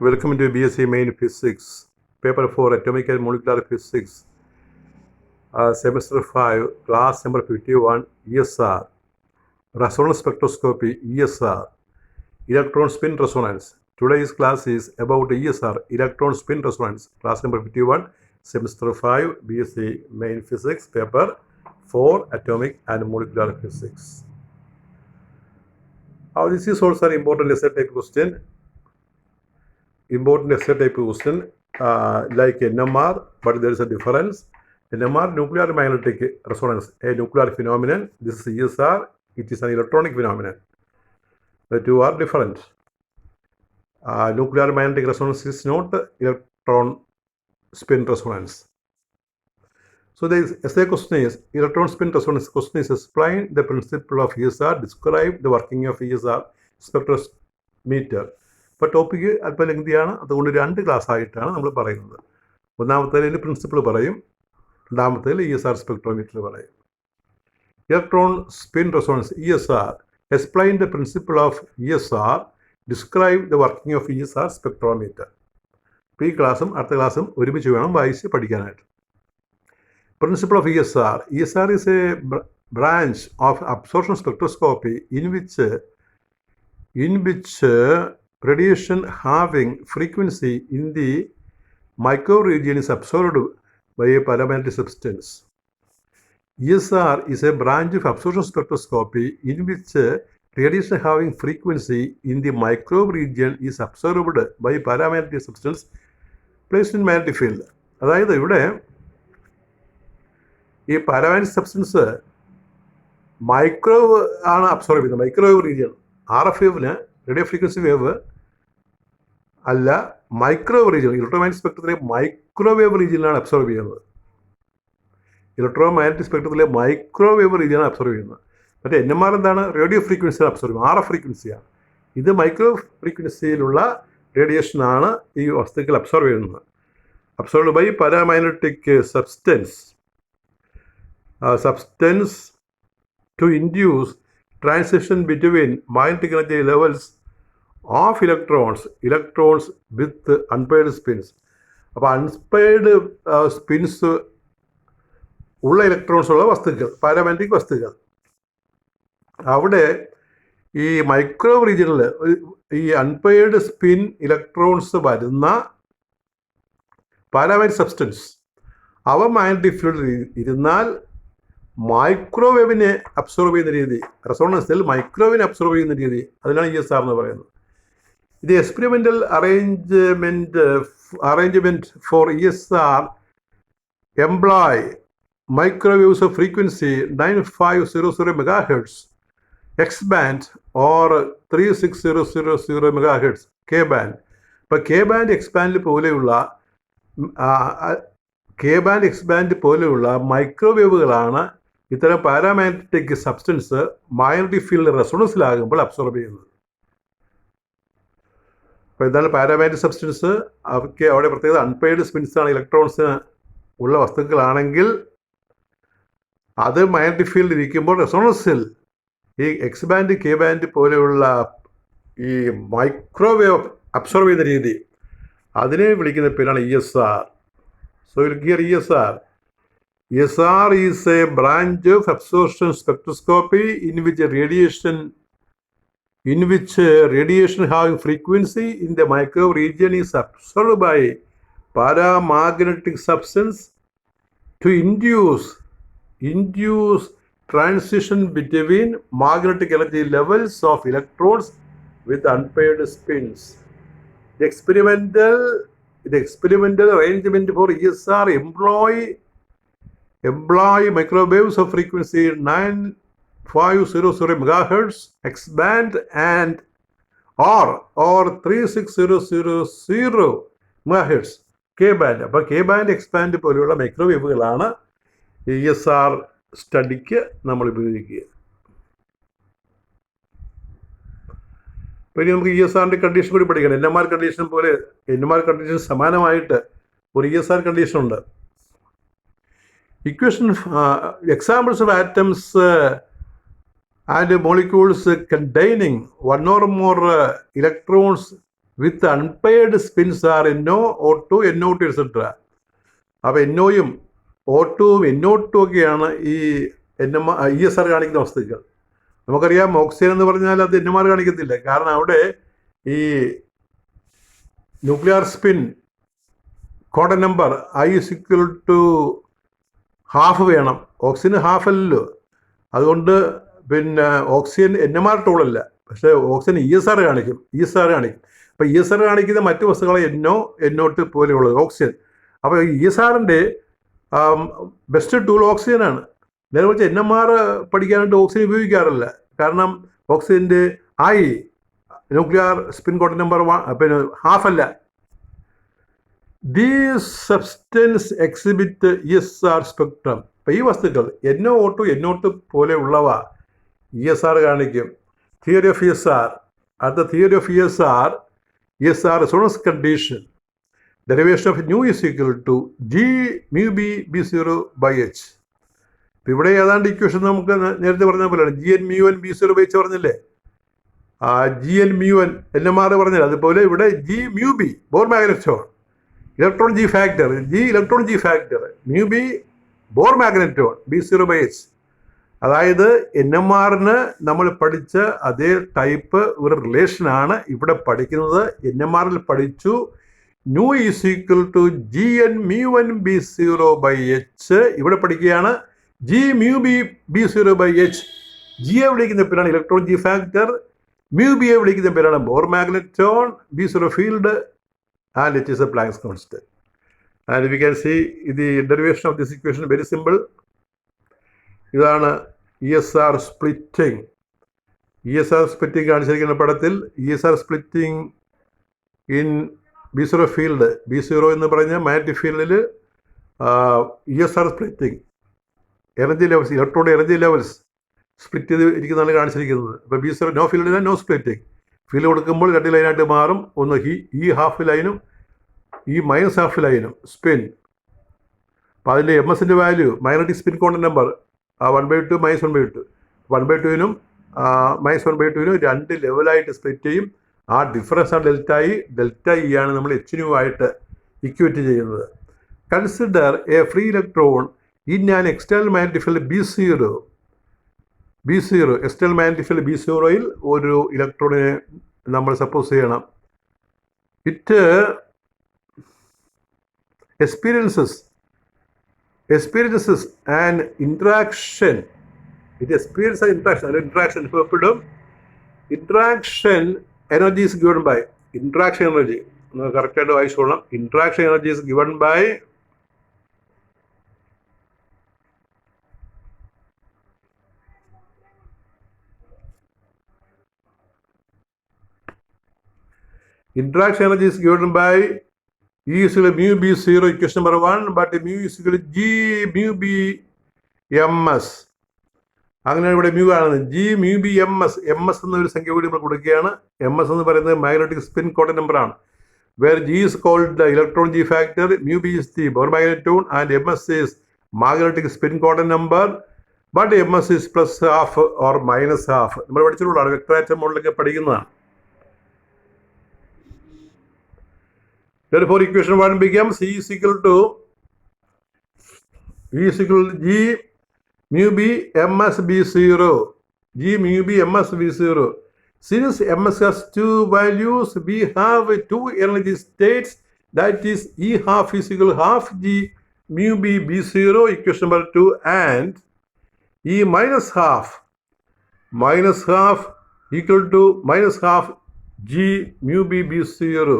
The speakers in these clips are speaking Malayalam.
Welcome to BSc Main Physics, Paper 4, Atomic and Molecular Physics, Semester 5, Class number 51, ESR, Resonance Spectroscopy, ESR, Electron Spin Resonance. Today's class is about ESR, Electron Spin Resonance, Class number 51, Semester 5, BSc Main Physics, Paper 4, Atomic and Molecular Physics. Now this is also an important essay type question. Important essay type question like NMR, but there is a difference. NMR, nuclear magnetic resonance, a nuclear phenomenon. This is ESR, it is an electronic phenomenon. The two are different. Nuclear magnetic resonance is not electron spin resonance. So the essay question is, electron spin resonance question is explain the principle of ESR, describe the working of ESR spectrometer. ഇപ്പോൾ ടോപ്പിക്ക് അല്പം ലെങ്തിയാണ്, അതുകൊണ്ട് 2 ക്ലാസ് ആയിട്ടാണ് നമ്മൾ പറയുന്നത്. ഒന്നാമത്തേതിൽ പ്രിൻസിപ്പിൾ പറയും, രണ്ടാമത്തേതിൽ ESR സ്പെക്ട്രോമീറ്റർ പറയും. Electron spin resonance ESR, explain the principle of ESR, describe the working of ESR spectrometer. ഇപ്പോൾ ഈ ക്ലാസ്സും അടുത്ത ക്ലാസ്സും ഒരുമിച്ച് വേണം വായിച്ച് പഠിക്കാനായിട്ട്. Principle of ESR is a branch of absorption spectroscopy in which radiation having frequency in the microregion is absorbed by a paramagnetic substance. ESR is a branch of absorption spectroscopy in which radiation having frequency in the microregion is absorbed by paramagnetic substance placed in magnetic field. അതായത് ഇവിടെ ഈ പാരാമാഗ്നറ്റിക് സബ്സ്റ്റൻസ് മൈക്രോവേവ് ആണ് അബ്സോർബ് ചെയ്യുന്നത്. മൈക്രോവേവ് റീജിയൻ, RF വേവിന് റേഡിയോ ഫ്രീക്വൻസി വേവ് അല്ല, മൈക്രോവേവ് റീജിയൻ, ഇലക്ട്രോമാഗ്നറ്റിക് സ്പെക്ട്രത്തിലെ മൈക്രോവേവ് റീജിയനിലാണ് അബ്സോർബ് ചെയ്യുന്നത്. ഇലക്ട്രോമാഗ്നറ്റിക് സ്പെക്ട്രത്തിലെ മൈക്രോവേവ് റീജിയനാണ് അബ്സോർബ് ചെയ്യുന്നത്. മറ്റേ NMR എന്താണ്? റേഡിയോ ഫ്രീക്വൻസിയാണ് അബ്സോർബ് ചെയ്യുന്നത്, RF ഫ്രീക്വൻസിയാണ്. ഇത് മൈക്രോ ഫ്രീക്വൻസിയിലുള്ള റേഡിയേഷനാണ് ഈ വസ്തുക്കൾ അബ്സോർബ് ചെയ്യുന്നത്. Absorbed by paramagnetic substance to induce transition between magnetic energy levels of electrons with unpaired spins. അപ്പോൾ അൺപെയർഡ് സ്പിൻസ് ഉള്ള ഇലക്ട്രോൺസ് ഉള്ള വസ്തുക്കൾ, പാരാമാഗ്നറ്റിക് വസ്തുക്കൾ, അവിടെ ഈ മൈക്രോവേവ് റീജിയനിൽ ഈ അൺപെയർഡ് സ്പിൻ ഇലക്ട്രോൺസ് വരുന്ന പാരാമാഗ്നറ്റിക് സബ്സ്റ്റൻസ് അവ മാഗ്നറ്റിക് ഫീൽഡിൽ ഇരുന്നാൽ മൈക്രോവേവിനെ അബ്സോർബ് ചെയ്യുന്ന രീതി, റെസൊണൻസിൽ മൈക്രോവേവിനെ അബ്സോർബ് ചെയ്യുന്ന രീതി, അതിനാണ് ESR എന്ന് പറയുന്നത്. ഇത് experimental arrangement four ESR employ microwaves of frequency 9500 MHz X-band or 36000 MHz K-band. ഇപ്പോൾ K-band X-band പോലെയുള്ള മൈക്രോവേവുകളാണ് ഇത്തരം പാരാമാഗ്നറ്റിക് സബ്സ്റ്റൻസ് മാഗ്നറ്റിക് ഫീൽഡ് റെസൊണൻസിലാകുമ്പോൾ അബ്സോർബ് ചെയ്യുന്നത്. അപ്പോൾ എന്താണ് പാരാമാഗ്നറ്റിക് സബ്സ്റ്റൻസ്? അവയ്ക്ക് അവിടെ പ്രത്യേകത അൺപെയർഡ് സ്പിൻസാണ്, ഇലക്ട്രോൺസ് ഉള്ള വസ്തുക്കളാണെങ്കിൽ അത് മാഗ്നറ്റിക് ഫീൽഡ് ഇരിക്കുമ്പോൾ റെസൊണൻസിൽ ഈ X-band K-band പോലെയുള്ള ഈ മൈക്രോവേവ് അബ്സോർബ് ചെയ്യുന്ന രീതി, അതിനെ വിളിക്കുന്ന പേരാണ് ESR. So you hear ESR. ESR is a branch of absorption spectroscopy in which radiation having frequency in the microwave region is absorbed by paramagnetic substance to induce transition between magnetic energy levels of electrons with unpaired spins. The experimental arrangement for ESR employ microwaves of frequency 9500 MHz X-band and or 36000 MHz K-band. അപ്പോൾ K-band X-band പോലെയുള്ള മൈക്രോവേവുകളാണ് ESR സ്റ്റഡിക്ക് നമ്മൾ ഉപയോഗിക്കുക. ഇനി നമുക്ക് ESRൻ്റെ കണ്ടീഷൻ കൂടി പഠിക്കണം. NMR കണ്ടീഷൻ പോലെ NMR കണ്ടീഷൻ സമാനമായിട്ട് ഒരു ESR കണ്ടീഷൻ ഉണ്ട്. Equation examples of atoms and molecules containing one or more electrons with unpaired spins are NO, O2, NO2 etcetera. അപ്പോൾ NOയും O2ഉം NO2 ഒക്കെയാണ് ഈ ESR കാണിക്കുന്ന വസ്തുക്കൾ. നമുക്കറിയാം ഓക്സിജൻ എന്ന് പറഞ്ഞാൽ അത് NMR കാണിക്കത്തില്ല. കാരണം അവിടെ ഈ ന്യൂക്ലിയർ സ്പിൻ കോഡൻ നമ്പർ I=½ വേണം. ഓക്സിജന് ഹാഫ് അല്ലല്ലോ. അതുകൊണ്ട് പിന്നെ ഓക്സിജൻ NMR ടൂളല്ല, പക്ഷേ ഓക്സിജൻ ESR കാണിക്കും. അപ്പോൾ ESR കാണിക്കുന്ന മറ്റു വസ്തുക്കളെ NO, NO2 പോലെയുള്ളത് ഓക്സിജൻ. അപ്പോൾ ESRൻ്റെ ബെസ്റ്റ് ടൂൾ ഓക്സിജനാണ്. നേരെ മറിച്ച് NMR പഠിക്കാനായിട്ട് ഓക്സിജൻ ഉപയോഗിക്കാറില്ല. കാരണം ഓക്സിജൻ്റെ ന്യൂക്ലിയർ സ്പിൻ കോഡൻ നമ്പർ പിന്നെ ഹാഫ് അല്ല. These substance exhibit ESR spectrum. അപ്പോൾ ഈ വസ്തുക്കൾ NO, O2, NO2 പോലെയുള്ളവ ESR കാണിക്കും. Theory of ESR. അടുത്ത theory of ESR resonance condition. Derivation of nu = G mu B B0/H. ഇപ്പം ഇവിടെ ഏതാണ്ട് ഇക്വേഷൻ നമുക്ക് നേരത്തെ പറഞ്ഞ പോലെയാണ്. GN mu n B0/H പറഞ്ഞില്ലേ, GN mu n NMR പറഞ്ഞില്ല. അതുപോലെ ഇവിടെ G mu B bore magneton, electron G factor, electron G factor, mu B bore magneton B0/H. അതായത് NMRന് നമ്മൾ പഠിച്ച അതേ ടൈപ്പ് ഒരു റിലേഷനാണ് ഇവിടെ പഠിക്കുന്നത്. NMRൽ പഠിച്ചു nu = GN mu n B0/H. ഇവിടെ പഠിക്കുകയാണ് G mu B B0/H. Gയെ വിളിക്കുന്ന പേരാണ് electron G factor, mu B യെ വിളിക്കുന്ന പേരാണ് bore magneton, B0 field, and it is a Planck's constant. And we can see the derivation of this equation very simple. ഇതാണ് ESR സ്പ്ലിറ്റിംഗ്. ESR സ്പ്ലിറ്റിംഗ് കാണിച്ചിരിക്കുന്ന പടത്തിൽ ESR splitting in B0 field. B0 എന്ന് പറഞ്ഞ മാഗ്നറ്റിക് ഫീൽഡിൽ ESR splitting energy levels, electronic energy levels split ചെയ്ത് ഇരിക്കുന്നതാണ് കാണിച്ചിരിക്കുന്നത്. അപ്പോൾ B0 നോ ഫീൽഡിന് നോ സ്പ്ലിറ്റിംഗ്. ഫീൽഡ് കൊടുക്കുമ്പോൾ രണ്ട് ലൈനായിട്ട് മാറും. ഒന്ന് ഈ ഹാഫ് ലൈനും ഈ -½ ലൈനും സ്പിൻ. അപ്പോൾ അതിൻ്റെ MS-ൻ്റെ value magnetic spin quantum number 1/2 -1/2. 1/2നും -1/2നും രണ്ട് ലെവലായിട്ട് സ്പ്ലിറ്റ് ചെയ്യും. ആ ഡിഫറൻസ് ആണ് ഡെൽറ്റ ഇ ആണ് നമ്മൾ HNu ആയിട്ട് ഇക്വേറ്റ് ചെയ്യുന്നത്. Consider a free electron in an external magnetic field B0. External magnetic field B0യിൽ ഒരു ഇലക്ട്രോണിനെ നമ്മൾ സപ്പോസ് ചെയ്യണം. It experiences an interaction. It experiences an interaction. എപ്പോഴും interaction energy is given by interaction energy. കറക്റ്റായിട്ട് വായിച്ചോളാം. interaction energy is given by E is equal to mu B0, equation number 1, but mu is equal to G mu B MS. അങ്ങനെയാണ് ഇവിടെ mu കാണുന്നത്. G mu B MS എന്നൊരു സംഖ്യ കൂടി നമ്മൾ കൊടുക്കുകയാണ്. MS എന്ന് പറയുന്നത് മാഗ്നറ്റിക് സ്പിൻ കോഡൻ നമ്പറാണ്. Where G is called the electron G factor, mu B is the Bohr magnetone, and MS is magnetic spin coordinate number, but MS is +½ or -½. നമ്മൾ പഠിച്ചിട്ടുള്ളതാണ്, വെക്ടർ ആറ്റം മോഡലൊക്കെ പഠിക്കുന്നതാണ്. Therefore, equation 1 becomes E is equal to G mu B MS B0. G mu B MS B0. Since MS has two values, we have two energy states, that is E½ is equal to ½ G mu B B0, equation number 2, and E -½ equal to -½ G mu B B0.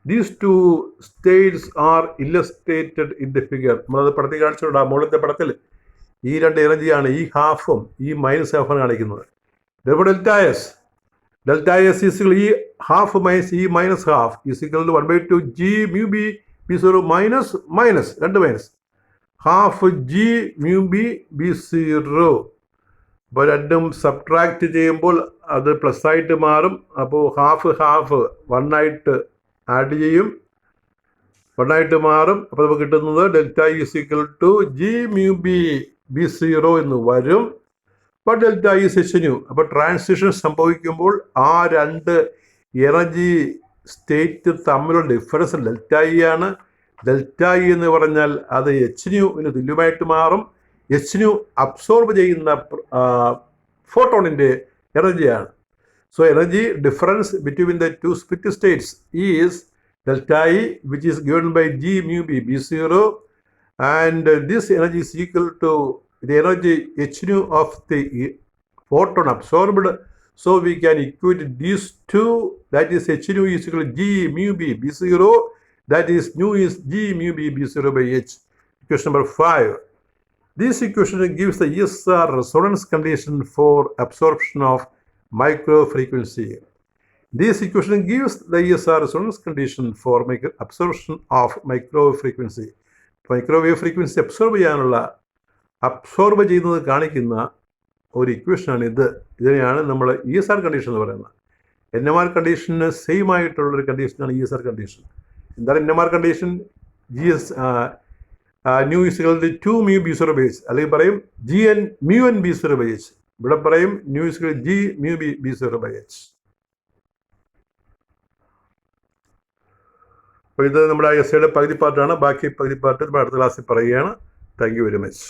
These two states are illustrated in the figure. നമ്മളത് പടത്തിൽ കാണിച്ചിട്ടുണ്ട്. മുകളിലത്തെ പടത്തിൽ ഈ രണ്ട് എനർജിയാണ് E½ ഈ -½ കാണിക്കുന്നത്. Therefore, delta S is equal to E½ minus E -½ is equal to 1/2 G mu B B0 minus രണ്ട് minus ½ G mu B B0. അപ്പോൾ രണ്ടും സബ്ട്രാക്ട് ചെയ്യുമ്പോൾ അത് പ്ലസ് ആയിട്ട് മാറും. അപ്പോൾ ½ 1 ആയിട്ട് ആഡ് ചെയ്യും, 1 ആയിട്ട് മാറും. അപ്പോൾ നമുക്ക് കിട്ടുന്നത് delta is equal to G mu B B0 എന്ന് വരും. അപ്പോൾ ഡെൽറ്റ ഈസ് HNu. അപ്പോൾ ട്രാൻസിഷൻ സംഭവിക്കുമ്പോൾ ആ രണ്ട് എനർജി സ്റ്റേറ്റ് തമ്മിലുള്ള ഡിഫറൻസ് ഡെൽറ്റ ഇ ആണ്. ഡെൽറ്റ ഇ എന്ന് പറഞ്ഞാൽ അത് എച്ച് ന്യൂവിന് തുല്യമായിട്ട് മാറും. എച്ച് ന്യൂ അബ്സോർബ് ചെയ്യുന്ന ഫോട്ടോണിൻ്റെ എനർജിയാണ്. So energy difference between the two split states is delta E which is given by G mu B B zero, and this energy is equal to the energy h nu of the photon absorbed. So we can equate these two, that is h nu is equal to g mu b b0, that is nu is g mu b b0 by h. Equation number 5. This equation gives the ESR resonance condition for absorption of micro frequency. This equation gives the ESR resonance condition for absorption of micro frequency. Microwave frequency absorb ചെയ്യുന്നത് കാണിക്കുന്ന ഒരു ഇക്വേഷനാണ് ഇത്. ഇതിനെയാണ് നമ്മൾ ESR കണ്ടീഷൻ എന്ന് പറയുന്നത്. NMR കണ്ടീഷന് സെയിം ആയിട്ടുള്ളൊരു കണ്ടീഷനാണ് ESR കണ്ടീഷൻ. എന്താണ് NMR condition? Nu is equal to 2 mu B zero by H, അല്ലെങ്കിൽ പറയും mu N B zero by H. ഇവിടെ പറയും nu is equal G mu B zero by H. അപ്പോൾ ഇത് നമ്മുടെ എസ്സേയുടെ പകുതി പാർട്ടാണ്. ബാക്കി പകുതി പാർട്ട് നമ്മുടെ അടുത്ത ക്ലാസ്സിൽ പറയുകയാണ്. Thank you very much.